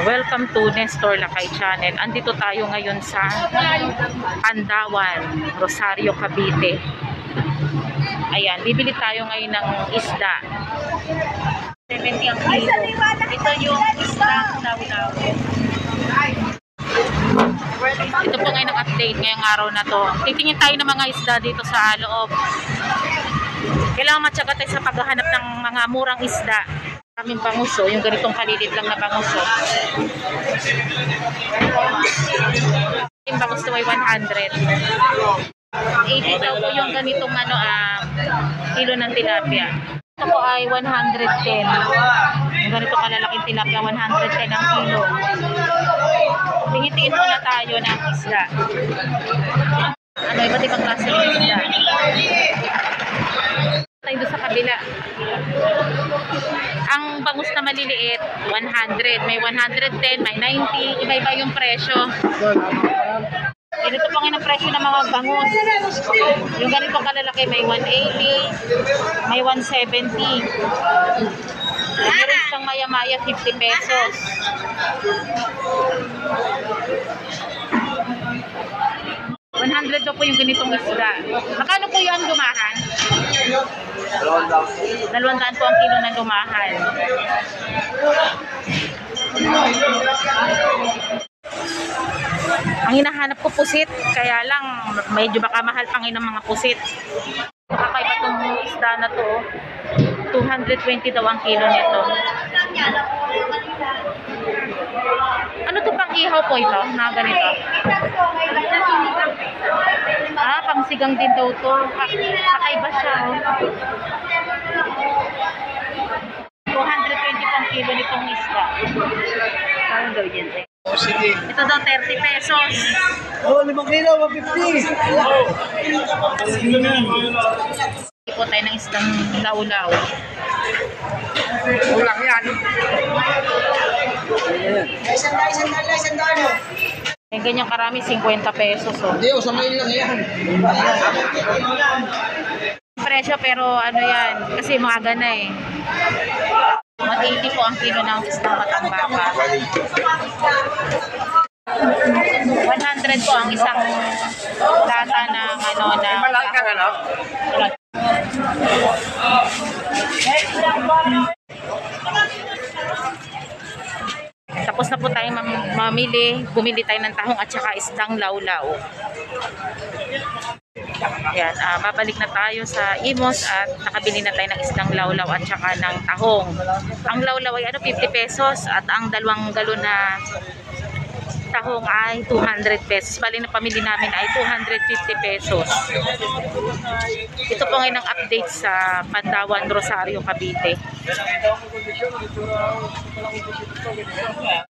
Welcome to Nestor Lakay Channel. Andito tayo ngayon sa Pandawan, Rosario, Cavite. Ayan, bibili tayo ngayon ng isda. 70 ang kilo. Ito yung isda law-law. Ito po ngayon ang update ngayong araw na to. Titingin tayo ng mga isda dito sa loob. Kailangan matyaga tayo sa paghahanap ng mga murang isda. Kaming banguso, yung ganitong kalilit lang na banguso. Yung banguso ay 100. 80 daw po yung ganitong kilo ng tilapia. Ito po ay 110. Yung ganito kalalaking tilapia, 110 ang kilo. Tingin-tingin muna tayo ng isda. Iba't ibang klase ng isda. Tayo doon sa kabila. Ang bangus na maliliit, 100. May 110, may 90. Iba-iba yung presyo. Ganito pa ngayon ang presyo ng mga bangus. Yung ganito kalalaki, may 180, may 170. Meron isang maya-maya, 50 pesos. $100 daw po yung ganitong isda. Magkano po yung lumahan? 200 po ang kilo ng lumahan. Ang hinahanap ko pusit, kaya lang medyo baka mahal pang ng mga pusit. Kakaiba itong isda na to, 220 daw ang kilo nito. Ano to, pang ihaw po ito na ganito? Pang sigang din daw to. Kakaiba siya, oh. 220 pang kilo nitong isda. Parang daw yan, eh. Sige. Ito daw 30 pesos. 5 kilo, 150. Hindi po tayo ng isdang law-law. Ulang yan. May ganyan karami, 50 pesos. Oh. Hindi, usamayin lang yan. Presyo pero yan, kasi maaga na eh. 180 po ang kilo ng isdang matambaka. 100 po ang isang lata ng Malaki ka na, no? Tapos na po tayo mamili. Bumili tayo ng tahong at saka isdang law-law. Yan, babalik na tayo sa Imos at nakabili na tayo ng isdang law-law at saka ng tahong. Ang law-law ay 50 pesos at ang 2 galon na tahong ay 200 pesos. Bali na pamili namin ay 250 pesos. Ito po ngayon ang update sa Pandawan, Rosario, Cavite.